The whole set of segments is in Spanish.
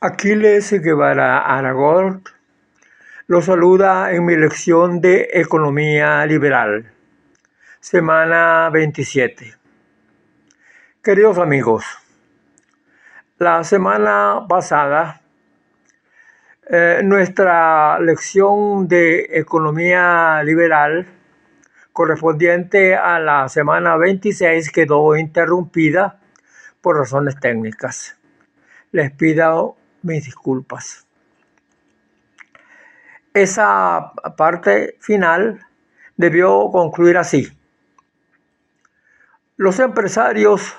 Aquiles Guevara Aragón lo saluda en mi lección de Economía Liberal, semana 27. Queridos amigos, la semana pasada nuestra lección de Economía Liberal correspondiente a la semana 26 quedó interrumpida por razones técnicas. Les pido mis disculpas. Esa parte final debió concluir así. Los empresarios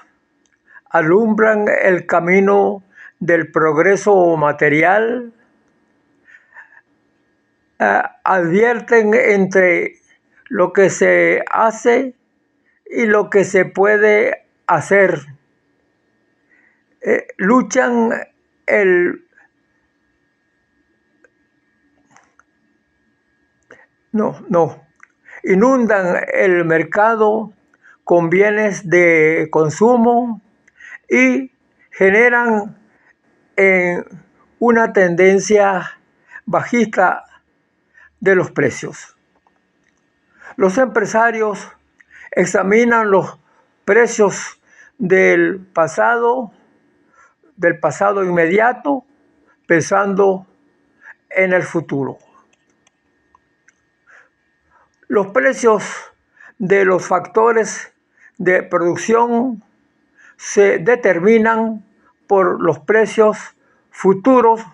alumbran el camino del progreso material, advierten entre lo que se hace y lo que se puede hacer, luchan inundan el mercado con bienes de consumo y generan una tendencia bajista de los precios. Los empresarios examinan los precios del pasado inmediato, pensando en el futuro. Los precios de los factores de producción se determinan por los precios futuros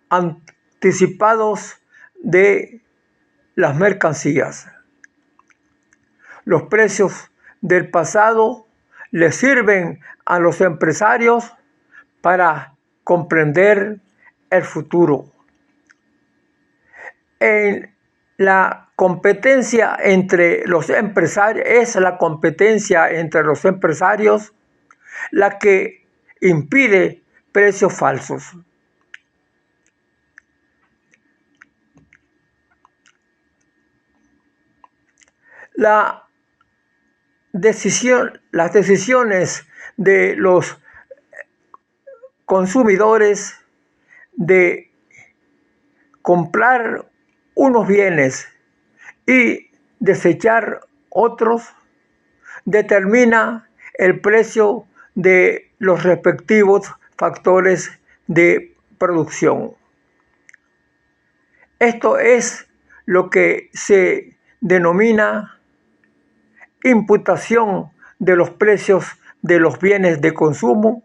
anticipados de las mercancías. Los precios del pasado les sirven a los empresarios para comprender el futuro. La competencia entre los empresarios la que impide precios falsos. Las decisiones de los consumidores de comprar unos bienes y desechar otros determina el precio de los respectivos factores de producción. Esto es lo que se denomina imputación de los precios de los bienes de consumo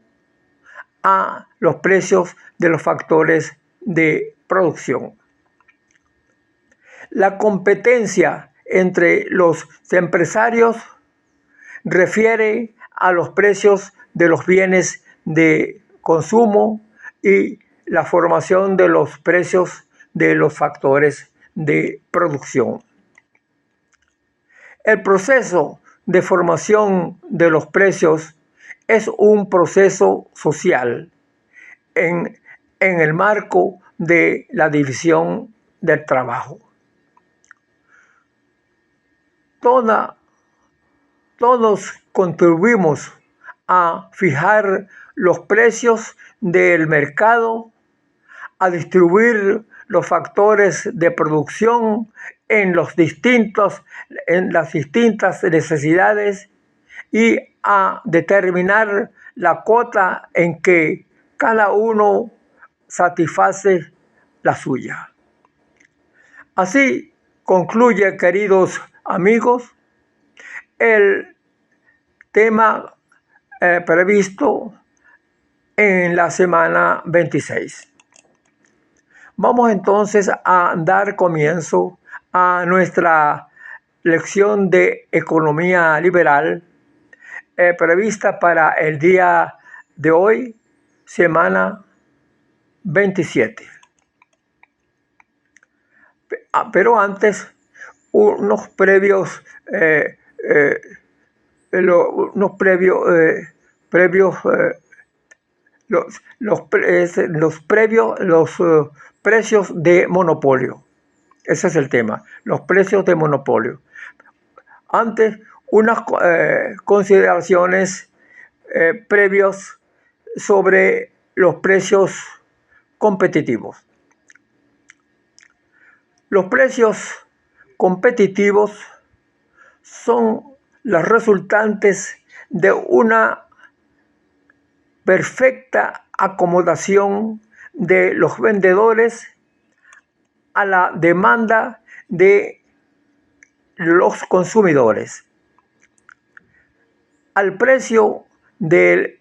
a los precios de los factores de producción. La competencia entre los empresarios refiere a los precios de los bienes de consumo y la formación de los precios de los factores de producción. El proceso de formación de los precios es un proceso social en el marco de la división del trabajo. Todos contribuimos a fijar los precios del mercado, a distribuir los factores de producción en las distintas necesidades y a determinar la cuota en que cada uno satisface la suya. Así concluye, queridos amigos, el tema previsto en la semana 26. Vamos entonces a dar comienzo a nuestra lección de Economía Liberal prevista para el día de hoy, semana 27. Pero antes, los precios de monopolio. Ese es el tema, los precios de monopolio. Antes, unas consideraciones previos sobre los precios competitivos. Los precios competitivos son los resultantes de una perfecta acomodación de los vendedores a la demanda de los consumidores. Al precio de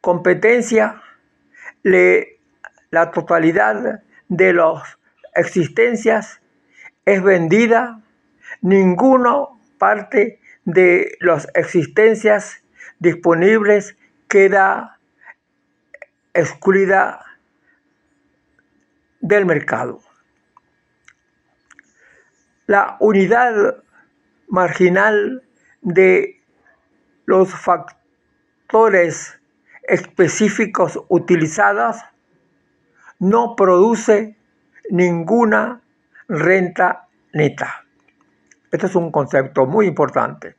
competencia, la totalidad de las existencias es vendida, ninguna parte de las existencias disponibles queda excluida del mercado. La unidad marginal de los factores específicos utilizados no produce ninguna renta neta. Este es un concepto muy importante.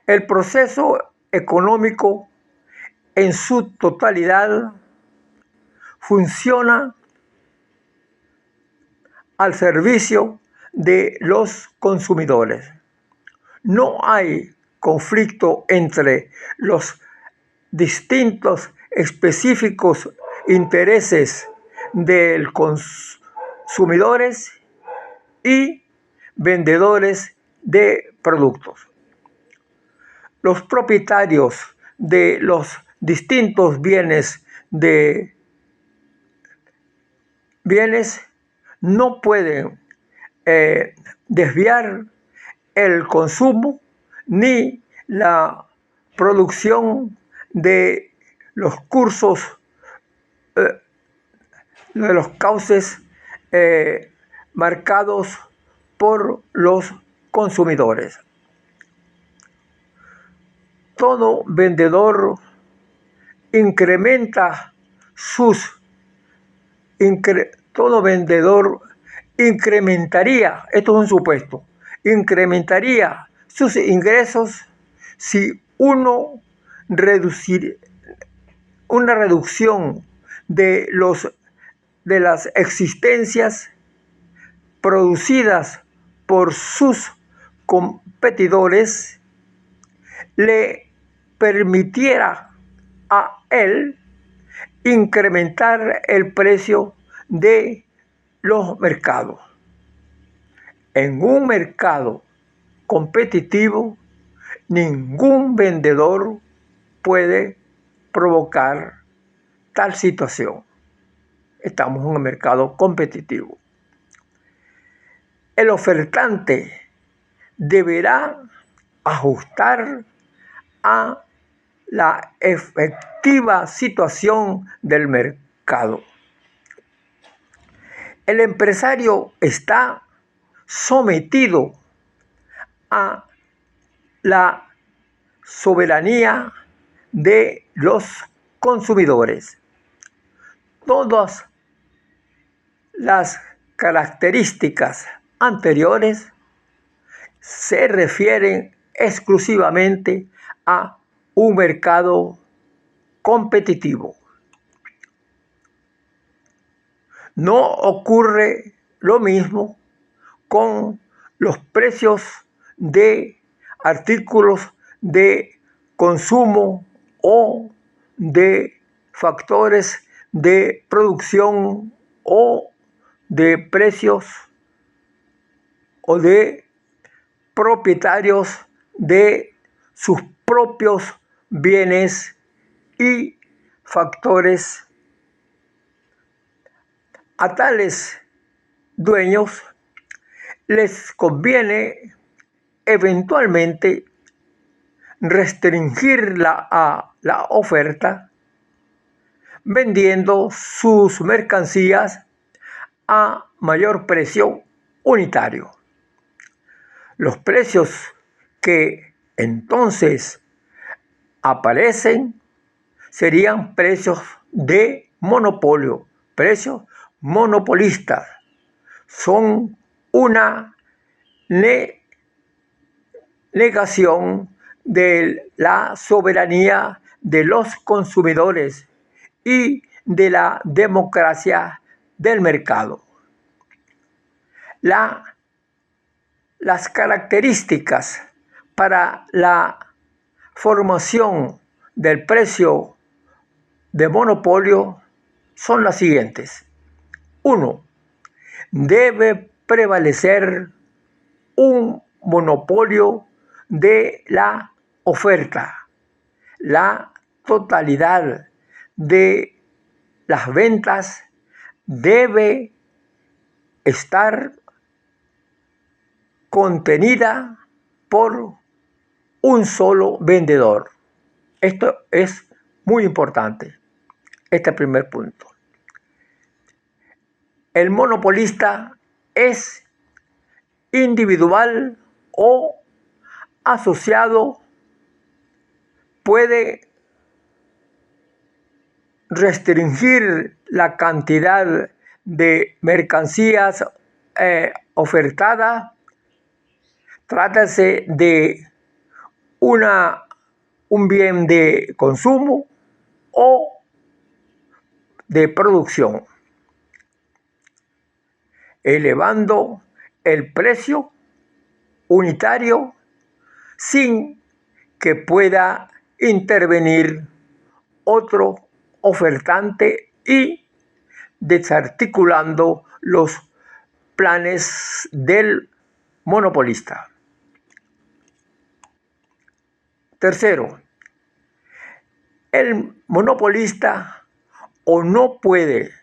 El proceso económico en su totalidad funciona al servicio de los consumidores. No hay conflicto entre los distintos específicos intereses de consumidores y vendedores de productos. Los propietarios de los distintos bienes no pueden desviar el consumo ni la producción de los cursos, de los cauces marcados por los consumidores. Todo vendedor incrementaría, esto es un supuesto, incrementaría sus ingresos si una reducción de las existencias producidas por sus competidores le permitiera a él incrementar el precio de los mercados. En un mercado competitivo, ningún vendedor puede provocar tal situación. Estamos en un mercado competitivo. El ofertante deberá ajustar a la efectiva situación del mercado. El empresario está sometido a la soberanía de los consumidores. Todas las características anteriores se refieren exclusivamente a un mercado competitivo. No ocurre lo mismo con los precios de artículos de consumo o de factores de producción o de precios o de propietarios de sus propios bienes y factores. A tales dueños les conviene eventualmente restringir la oferta vendiendo sus mercancías a mayor precio unitario. Los precios que entonces aparecen serían precios de monopolio, precios monopolistas. Son una negación de la soberanía de los consumidores y de la democracia del mercado. Las características para la formación del precio de monopolio son las siguientes. 1. Debe prevalecer un monopolio de la oferta. La totalidad de las ventas debe estar contenida por un solo vendedor. Esto es muy importante, este primer punto. El monopolista es individual o asociado, puede restringir la cantidad de mercancías ofertada. Trátase de un bien de consumo o de producción, elevando el precio unitario sin que pueda intervenir otro ofertante y desarticulando los planes del monopolista. Tercero, el monopolista o no puede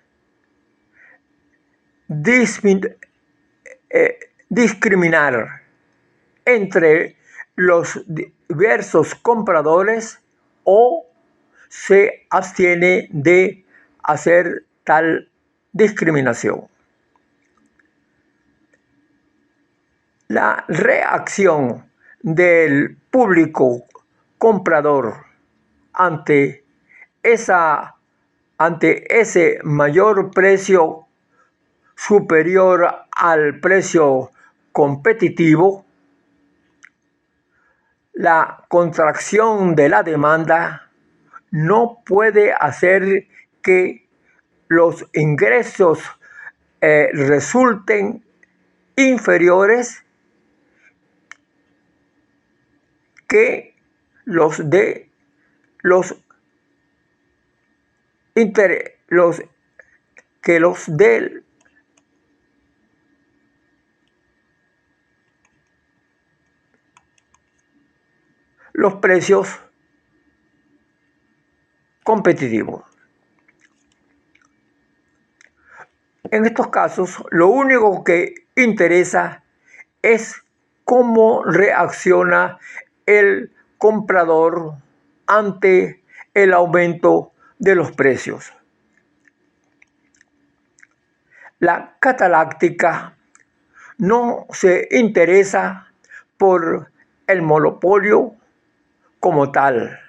discriminar entre los diversos compradores o se abstiene de hacer tal discriminación. La reacción del público comprador ante ese mayor precio superior al precio competitivo, la contracción de la demanda no puede hacer que los ingresos resulten inferiores que los de los los precios competitivos. En estos casos, lo único que interesa es cómo reacciona el comprador ante el aumento de los precios. La cataláctica no se interesa por el monopolio como tal,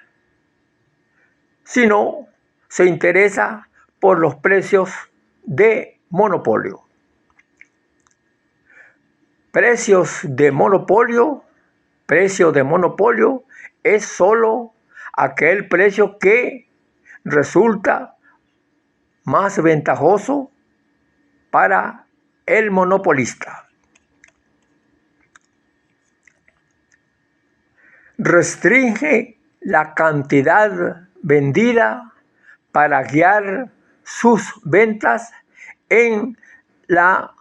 sino se interesa por los precios de monopolio. Precio de monopolio es solo aquel precio que resulta más ventajoso para el monopolista. Restringe la cantidad vendida para guiar sus ventas en la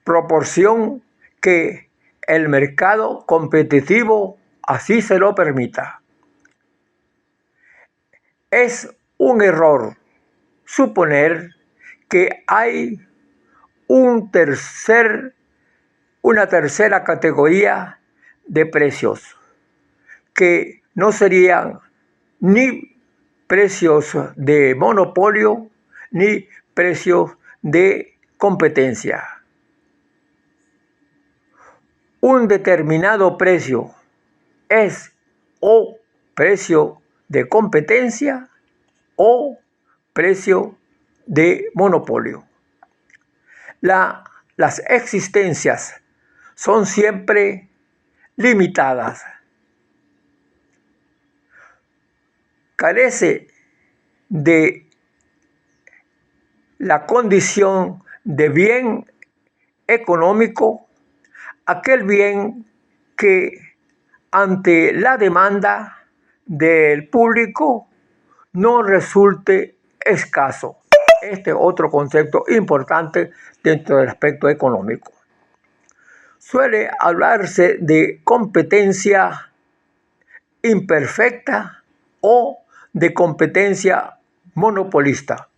proporción que el mercado competitivo así se lo permita. Es un error suponer que hay una tercera categoría de precios que no serían ni precios de monopolio ni precios de competencia. Un determinado precio es o precio de competencia o precio de monopolio. Las existencias son siempre limitadas. Carece de la condición de bien económico, aquel bien que ante la demanda del público no resulte escaso. Este es otro concepto importante dentro del aspecto económico. Suele hablarse de competencia imperfecta o de competencia monopolista.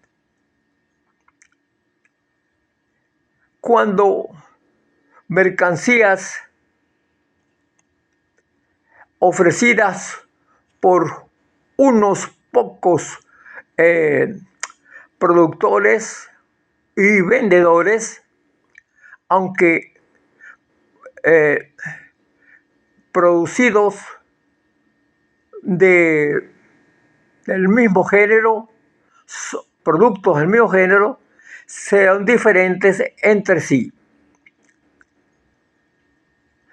Cuando mercancías ofrecidas por unos pocos productores y vendedores, aunque producidos del mismo género, productos del mismo género, sean diferentes entre sí.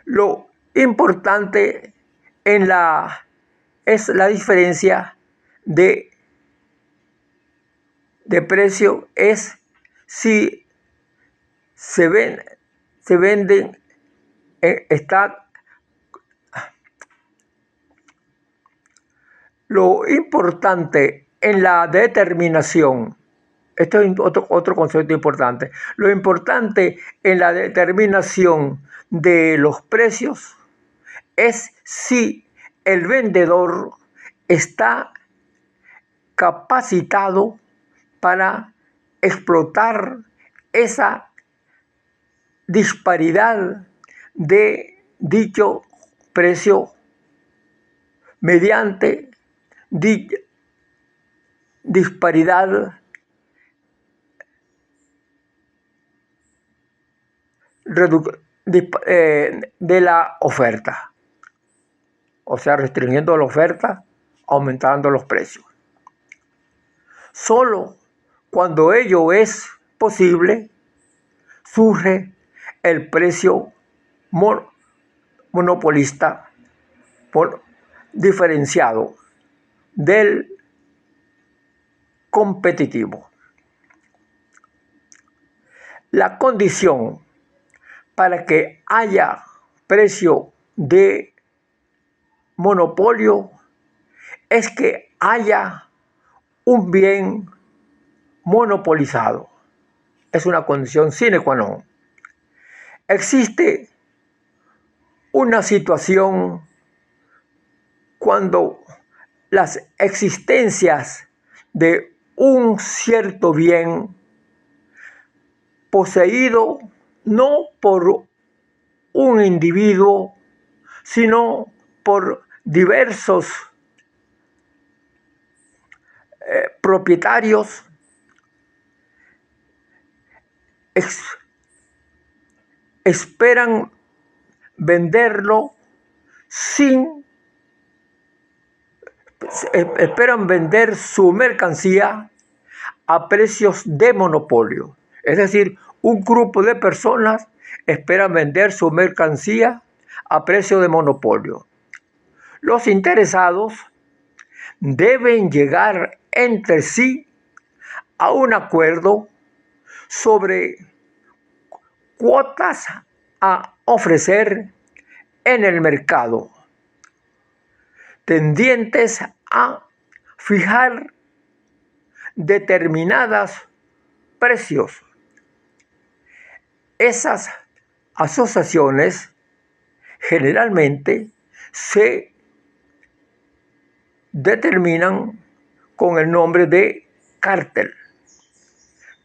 Lo importante es la diferencia de precio, es si se venden, lo importante en la determinación. Esto es otro concepto importante. Lo importante en la determinación de los precios es si el vendedor está capacitado para explotar esa disparidad de dicho precio mediante disparidad de la oferta, o sea, restringiendo la oferta, aumentando los precios. Solo cuando ello es posible, surge el precio monopolista diferenciado del competitivo. La condición para que haya precio de monopolio es que haya un bien monopolizado. Es una condición sine qua non. Existe una situación cuando las existencias de un cierto bien poseído no por un individuo, sino por diversos propietarios, esperan venderlo esperan vender su mercancía a precios de monopolio. Es decir, un grupo de personas esperan vender su mercancía a precio de monopolio. Los interesados deben llegar entre sí a un acuerdo sobre cuotas a ofrecer en el mercado, tendientes a fijar determinados precios. Esas asociaciones generalmente se determinan con el nombre de cártel.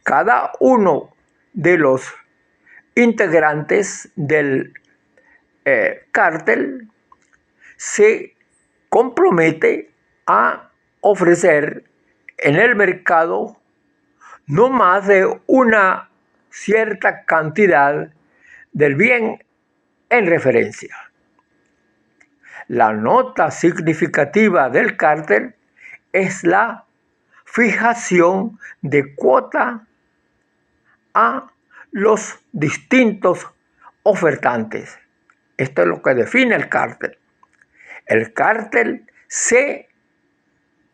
Cada uno de los integrantes del cártel se compromete a ofrecer en el mercado no más de una cierta cantidad del bien en referencia. La nota significativa del cártel es la fijación de cuota a los distintos ofertantes. Esto es lo que define el cártel. El cártel se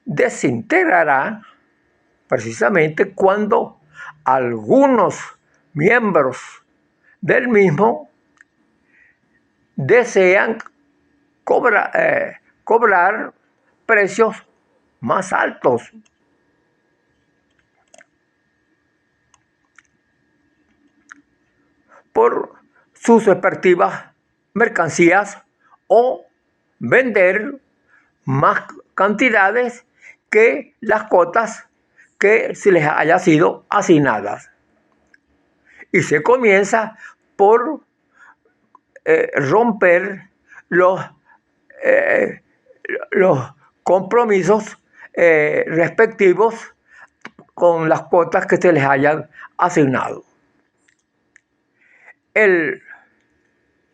desintegrará precisamente cuando algunos miembros del mismo desean cobrar precios más altos. Por sus respectivas mercancías o vender más cantidades que las cuotas que se les haya sido asignadas. Y se comienza por romper los, eh, los compromisos respectivos con las cuotas que se les hayan asignado. El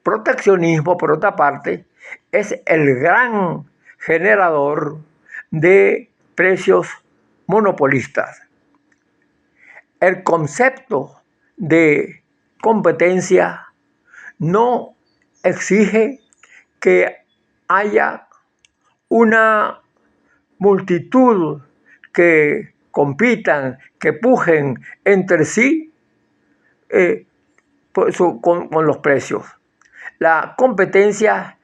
proteccionismo, por otra parte, es el gran generador de precios monopolistas. El concepto de competencia no exige que haya una multitud que compitan, que pujen entre sí con los precios. La competencia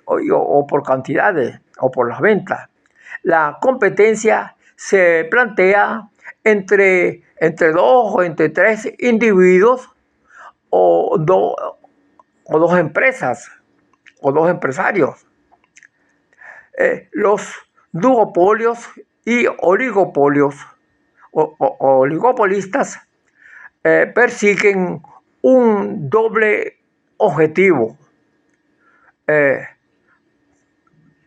o por cantidades o por las ventas. La competencia se plantea entre dos o entre tres individuos o dos empresas o dos empresarios. Los duopolios y oligopolios o oligopolistas persiguen un doble objetivo.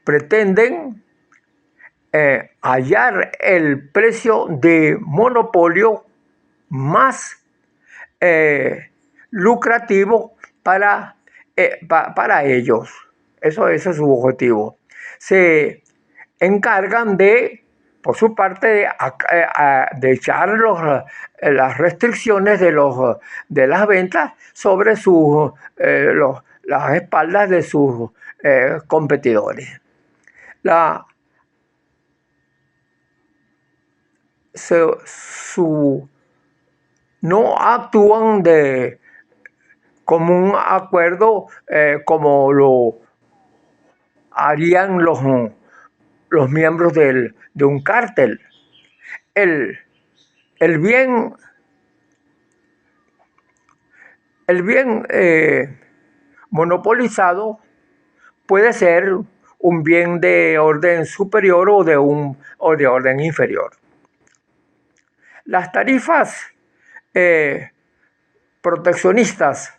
Pretenden hallar el precio de monopolio más lucrativo para ellos. Ese es su objetivo. Se encargan por su parte, de echar las restricciones de las ventas sobre las espaldas de sus competidores. No actúan de común acuerdo como lo harían los miembros de un cártel. El bien monopolizado puede ser un bien de orden superior o de orden inferior. Las tarifas proteccionistas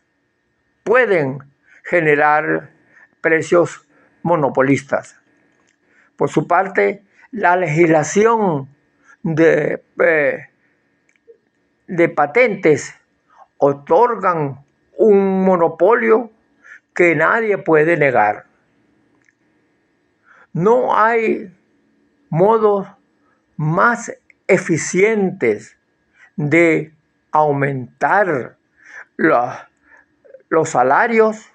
pueden generar precios monopolistas. Por su parte, la legislación de patentes otorgan un monopolio que nadie puede negar. No hay modos más eficientes de aumentar los salarios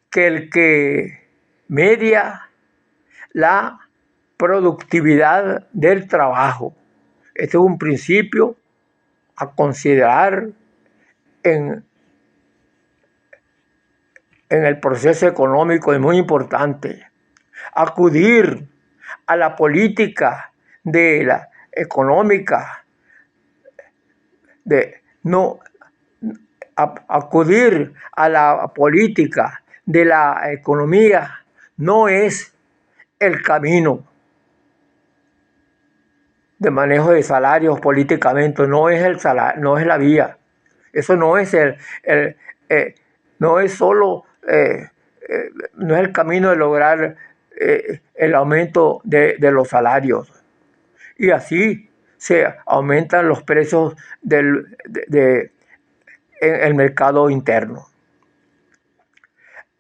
que el que media la productividad del trabajo. Este es un principio a considerar en el proceso económico, es muy importante. Acudir a la política de la económica, acudir a la política de la economía no es el camino de manejo de salarios políticamente, no es no es la vía. Eso no es no es solo no es el camino de lograr el aumento de los salarios. Y así se aumentan los precios en el mercado interno.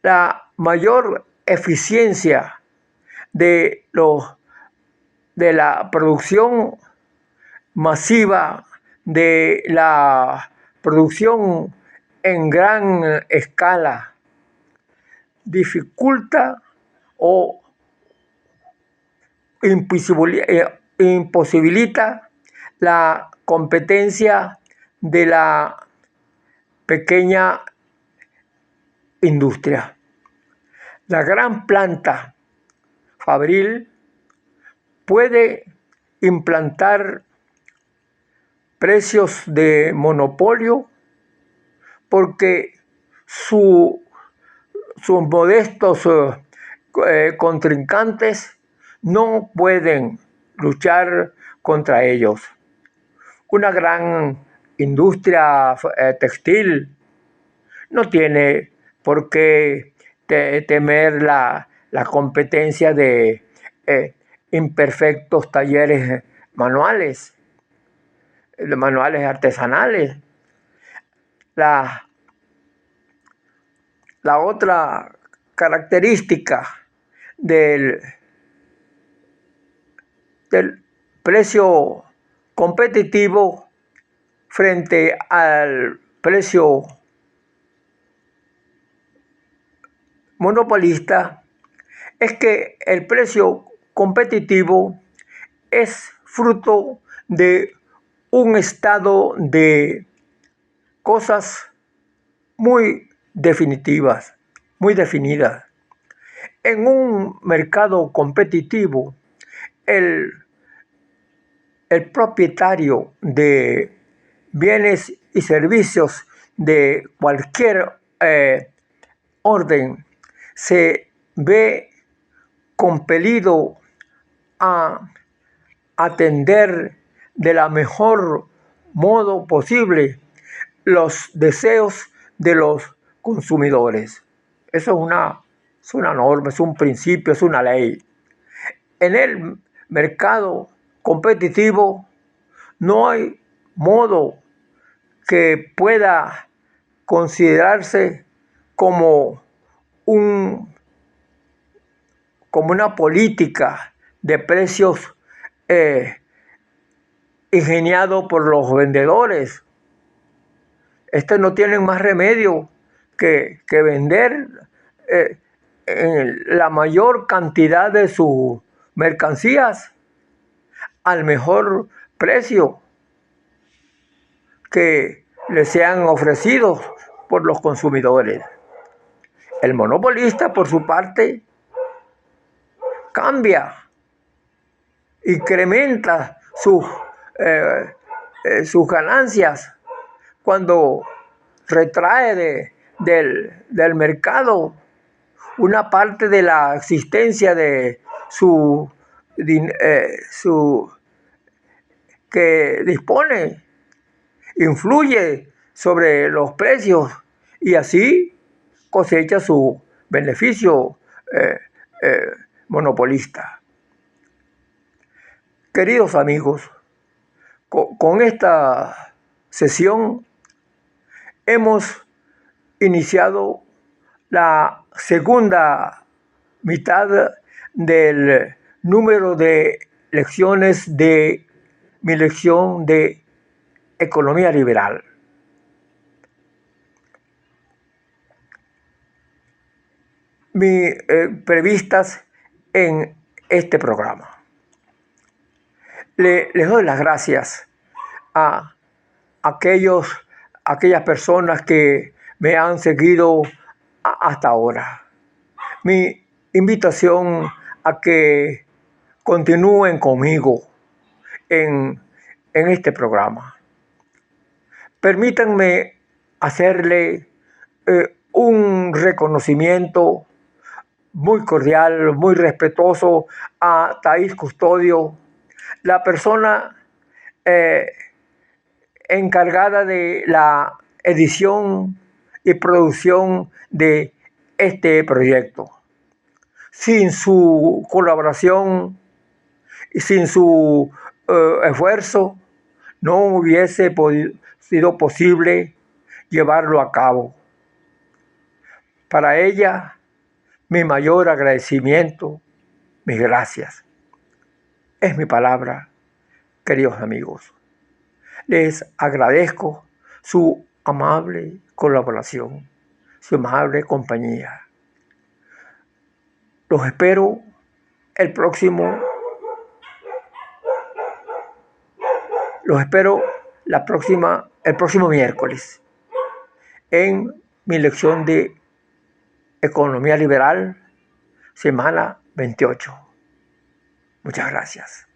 La mayor eficiencia de la producción masiva, de la producción en gran escala, dificulta o imposibilita la competencia de la pequeña industria. La gran planta fabril puede implantar precios de monopolio porque sus modestos contrincantes no pueden luchar contra ellos. Una gran industria textil no tiene por qué temer la competencia de imperfectos talleres manuales, de manuales artesanales. La otra característica del precio competitivo frente al precio monopolista es que el precio competitivo es fruto de un estado de cosas muy definitivas, muy definidas. En un mercado competitivo, el propietario de bienes y servicios de cualquier orden se ve compelido a atender de la mejor modo posible los deseos de los consumidores. Eso es una norma, es un principio, es una ley. En el mercado competitivo no hay modo que pueda considerarse como como una política de precios ingeniado por los vendedores. No tienen más remedio que vender la mayor cantidad de sus mercancías al mejor precio que les sean ofrecidos por los consumidores. El monopolista, por su parte, cambia, incrementa sus ganancias cuando retrae del mercado una parte de la existencia de su que dispone, influye sobre los precios y así cosecha su beneficio monopolista. Queridos amigos, con esta sesión hemos iniciado la segunda mitad del número de lecciones de mi lección de economía liberal. Previstas en este programa. Les doy las gracias a aquellas personas que me han seguido hasta ahora. Mi invitación a que continúen conmigo en este programa. Permítanme hacerle un reconocimiento muy cordial, muy respetuoso a Thais Custodio, la persona encargada de la edición y producción de este proyecto. Sin su colaboración y sin su esfuerzo, no hubiese sido posible llevarlo a cabo. Para ella, mi mayor agradecimiento, mis gracias. Es mi palabra, queridos amigos. Les agradezco su amable colaboración, su amable compañía. Los espero el próximo Los espero el próximo miércoles en mi lección de Economía Liberal, semana 28. Muchas gracias.